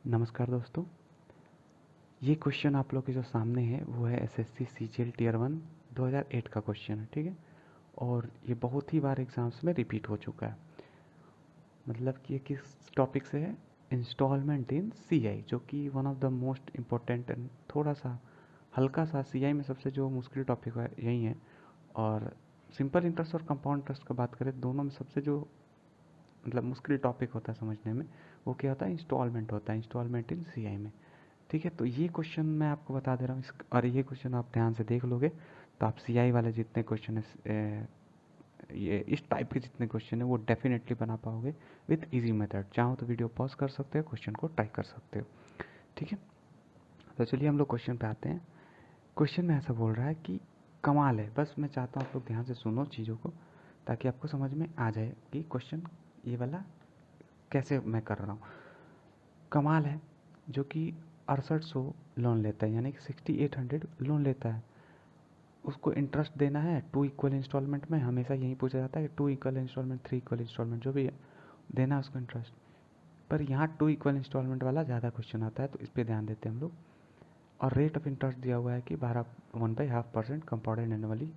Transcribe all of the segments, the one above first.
नमस्कार दोस्तों। ये क्वेश्चन आप लोग के जो सामने है वो है एसएससी सीजीएल टियर 1 2008 का क्वेश्चन है, ठीक है। और ये बहुत ही बार एग्जाम्स में रिपीट हो चुका है। मतलब कि ये किस टॉपिक से है? इंस्टॉलमेंट इन सीआई, जो कि one of the most important and थोड़ा सा हल्का सा सीआई में सबसे जो मुश्किल टॉपिक है यही है। और सिंपल इंटरेस्ट और कंपाउंड इंटरेस्ट का बात करें, दोनों में सबसे जो मतलब मुश्किल टॉपिक होता है समझने में, वो क्या होता है? इंस्टॉलमेंट होता है, इंस्टॉलमेंट इन सीआई में। ठीक है, तो ये क्वेश्चन मैं आपको बता दे रहा हूँ और ये क्वेश्चन आप ध्यान से देख लोगे तो आप सीआई वाले जितने क्वेश्चन है, ये इस टाइप के जितने क्वेश्चन है वो डेफिनेटली बना पाओगे विथ इजी मेथड। चाहो तो वीडियो पॉज कर सकते हो, क्वेश्चन को ट्राई कर सकते हो। ठीक है, तो चलिए हम लोग क्वेश्चन पे आते हैं। क्वेश्चन में ऐसा बोल रहा है कि कमाल है, बस मैं चाहता हूँ आप लोग ध्यान से सुनो चीज़ों को ताकि आपको समझ में आ जाए कि क्वेश्चन ये वाला कैसे मैं कर रहा हूँ। कमाल है जो कि 6800 लोन लेता है, यानी कि 6800 लोन लेता है। उसको इंटरेस्ट देना है 2 इक्वल इंस्टॉलमेंट में। हमेशा यही पूछा जाता है कि 2 इक्वल इंस्टॉलमेंट, 3 इक्वल इंस्टॉलमेंट, जो भी है देना है उसको इंटरेस्ट। पर यहाँ 2 इक्वल इंस्टॉलमेंट वाला ज़्यादा क्वेश्चन आता है, तो इस पर ध्यान देते हैं हम लोग। और रेट ऑफ इंटरेस्ट दिया हुआ है कि 1/2% कंपाउंडेड एनुअली,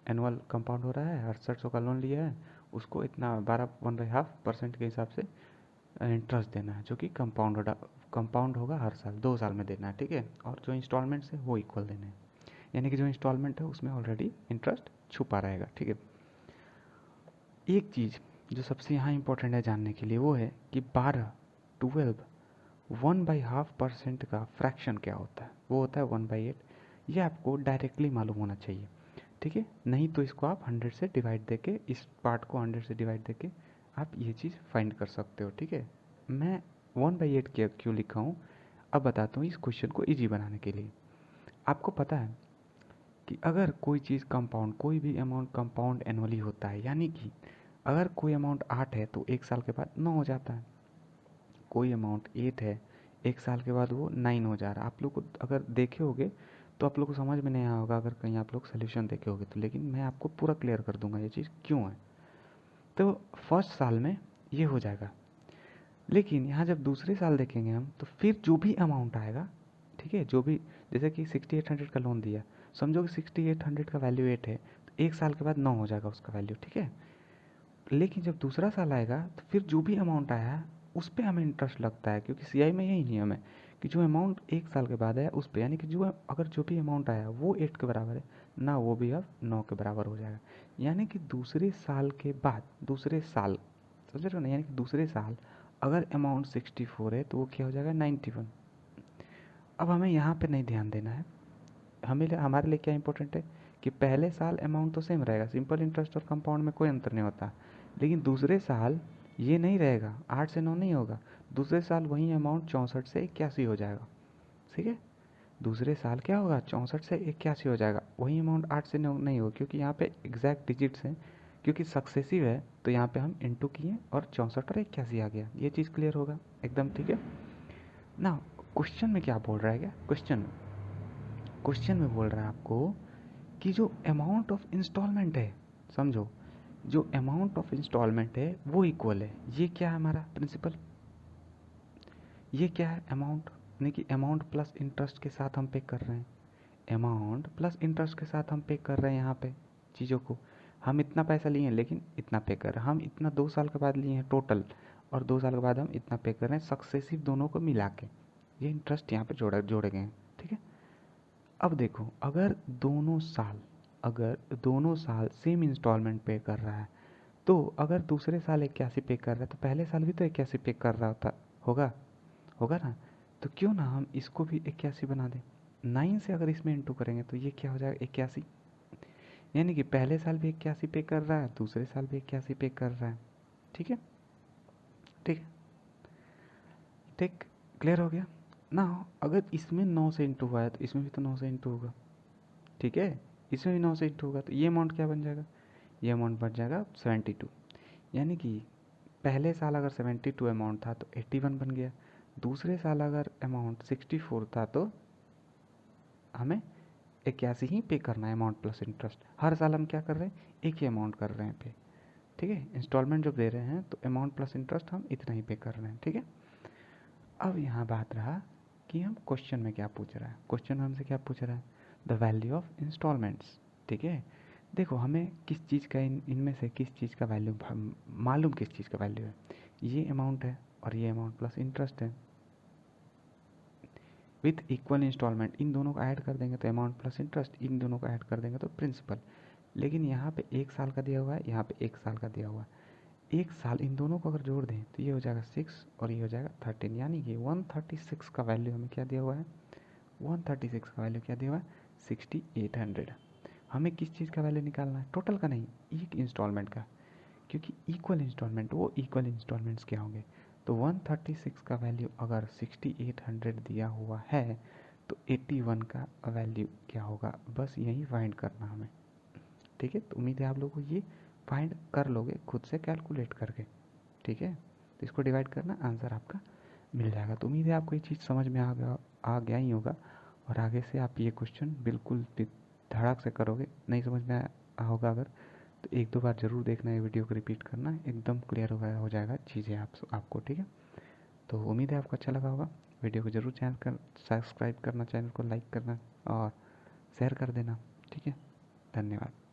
एनुअल कंपाउंड हो रहा है। 6800 का लोन लिया है, उसको इतना 1/2% के हिसाब से इंटरेस्ट देना है, जो कि कंपाउंड होगा हर साल, 2 साल में देना है। ठीक है, और जो इंस्टॉलमेंट्स है वो इक्वल देने हैं, यानी कि जो इंस्टॉलमेंट है उसमें ऑलरेडी इंटरेस्ट छुपा रहेगा। ठीक है, एक चीज़ जो सबसे यहाँ इंपॉर्टेंट है जानने के लिए वो है कि 12 1/2% का फ्रैक्शन क्या होता है। वो होता है 1/8। ये आपको डायरेक्टली मालूम होना चाहिए, ठीक है। नहीं तो इसको आप 100 से डिवाइड देके, इस पार्ट को 100 से डिवाइड देके आप ये चीज़ फाइंड कर सकते हो। ठीक है, मैं 1/8 क्यों लिखा हूँ अब बताता हूँ। इस क्वेश्चन को इजी बनाने के लिए आपको पता है कि अगर कोई चीज़ कंपाउंड, कोई भी अमाउंट कंपाउंड एनुअली होता है, यानी कि अगर कोई अमाउंट 8 है तो 1 साल के बाद 9 हो जाता है। कोई अमाउंट 8 है, 1 साल के बाद वो 9 हो जा रहा है। आप लोग को अगर देखे होगे तो आप लोग को समझ में नहीं आया होगा अगर कहीं आप लोग सोल्यूशन देखे होगे तो, लेकिन मैं आपको पूरा क्लियर कर दूंगा ये चीज़ क्यों है। तो फर्स्ट साल में ये हो जाएगा, लेकिन यहाँ जब दूसरे साल देखेंगे हम तो फिर जो भी अमाउंट आएगा, ठीक है, जो भी, जैसे कि 6800 का लोन दिया, समझो कि 6800 का वैल्यू 8 है, तो 1 साल के बाद 9 हो जाएगा उसका वैल्यू। ठीक है, लेकिन जब दूसरा साल आएगा तो फिर जो भी अमाउंट आया है उस पर हमें इंटरेस्ट लगता है, क्योंकि सीआई में यही नियम है कि जो अमाउंट 1 साल के बाद आया उस पर, यानी कि जो अगर जो भी अमाउंट आया वो 8 के बराबर है ना, वो भी अब 9 के बराबर हो जाएगा। यानी कि दूसरे साल के बाद, दूसरे साल, समझ रहे हो ना, यानी कि दूसरे साल अगर अमाउंट 64 है तो वो क्या हो जाएगा 91। अब हमें यहाँ पे नहीं ध्यान देना है, हमारे लिए क्या इंपॉर्टेंट है कि पहले साल अमाउंट तो सेम रहेगा, सिंपल इंटरेस्ट और कंपाउंड में कोई अंतर नहीं होता। लेकिन दूसरे साल ये नहीं रहेगा, 8 से 9 नहीं होगा, दूसरे साल वही अमाउंट 64 से 81 हो जाएगा। ठीक है, दूसरे साल क्या होगा, 64 से 81 हो जाएगा, वही अमाउंट 8 से 9 नहीं होगा, क्योंकि यहाँ पे एग्जैक्ट डिजिट्स हैं, क्योंकि सक्सेसिव है तो यहाँ पे हम इंटू किए और 64 और 81 आ गया। ये चीज़ क्लियर होगा एकदम, ठीक है ना। क्वेश्चन में क्या बोल रहा है, क्या क्वेश्चन में बोल रहा है आपको कि जो अमाउंट ऑफ इंस्टॉलमेंट है, समझो, जो अमाउंट ऑफ इंस्टॉलमेंट है वो इक्वल है, ये क्या है हमारा प्रिंसिपल, ये क्या है अमाउंट, यानी कि अमाउंट प्लस इंटरेस्ट के साथ हम पे कर रहे हैं, अमाउंट प्लस इंटरेस्ट के साथ हम पे कर रहे हैं यहाँ पे चीज़ों को। हम इतना पैसा लिए हैं लेकिन इतना पे कर रहे हैं, हम इतना 2 साल के बाद लिए हैं टोटल, और 2 साल के बाद हम इतना पे कर रहे हैं सक्सेसिव दोनों को मिला के, ये इंटरेस्ट यहाँ पे जोड़े गए हैं। ठीक है, अब देखो, अगर दोनों साल सेम इंस्टॉलमेंट पे कर रहा है, तो अगर दूसरे साल 81 पे कर रहा है तो पहले साल भी तो 81 पे कर रहा होता होगा, होगा ना। तो क्यों ना हम इसको भी 81 बना दें, 9 से अगर इसमें इंटू करेंगे तो ये क्या हो जाएगा 81, यानी कि पहले साल भी 81 पे कर रहा है, दूसरे साल भी 81 पे कर रहा है। ठीक है, ठीक है, ठीक, क्लियर हो गया ना। अगर इसमें 9 से इंटू हुआ है तो इसमें भी तो 9 से इंटू होगा। ठीक है, इसमें भी 9 से इंटू होगा तो ये अमाउंट क्या बन जाएगा, ये अमाउंट बन जाएगा 72। यानी कि पहले साल अगर 72 अमाउंट था तो 81 बन गया, दूसरे साल अगर अमाउंट 64 था तो हमें 81 ही पे करना है अमाउंट प्लस इंटरेस्ट। हर साल हम क्या कर रहे हैं, एक ही अमाउंट कर रहे हैं पे। ठीक है, इंस्टॉलमेंट जब दे रहे हैं तो अमाउंट प्लस इंटरेस्ट हम इतना ही पे कर रहे हैं। ठीक है, अब यहाँ बात रहा कि हम क्वेश्चन में क्या पूछ रहा है। क्वेश्चन में हमसे क्या पूछ रहा है, द वैल्यू ऑफ इंस्टॉलमेंट्स। ठीक है, देखो हमें किस चीज़ का इनमें से किस चीज़ का वैल्यू मालूम, किस चीज़ का वैल्यू है, ये अमाउंट है और ये अमाउंट प्लस इंटरेस्ट है विथ इक्वल इंस्टॉलमेंट। इन दोनों को ऐड कर देंगे तो अमाउंट प्लस इंटरेस्ट, इन दोनों को ऐड कर देंगे तो प्रिंसिपल। लेकिन यहाँ पे 1 साल का दिया हुआ है, यहाँ पे 1 साल का दिया हुआ है। 1 साल इन दोनों को अगर जोड़ दें तो ये हो जाएगा 6 और ये हो जाएगा 13, यानी कि 136 का वैल्यू हमें क्या दिया हुआ है, 136 का वैल्यू क्या दिया हुआ है, 6800। हमें किस चीज़ का वैल्यू निकालना है, टोटल का नहीं, एक इंस्टॉलमेंट का, क्योंकि इक्वल इंस्टॉलमेंट, वो इक्वल इंस्टॉलमेंट्स क्या होंगे। तो 136 का वैल्यू अगर 6800 दिया हुआ है तो 81 का वैल्यू क्या होगा, बस यही फाइंड करना हमें। ठीक है, तो उम्मीद है आप लोगों को ये फाइंड कर लोगे खुद से कैलकुलेट करके। ठीक है, तो इसको डिवाइड करना, आंसर आपका मिल जाएगा। तो उम्मीद है आपको ये चीज़ समझ में आ गया ही होगा और आगे से आप ये क्वेश्चन बिल्कुल धड़ाक से करोगे। नहीं समझ में होगा अगर, तो 1-2 बार ज़रूर देखना, ये वीडियो को रिपीट करना, एकदम क्लियर हो जाएगा चीज़ें आपको। ठीक है, तो उम्मीद है आपको अच्छा लगा होगा। वीडियो को ज़रूर सब्सक्राइब करना, चैनल को लाइक करना और शेयर कर देना। ठीक है, धन्यवाद।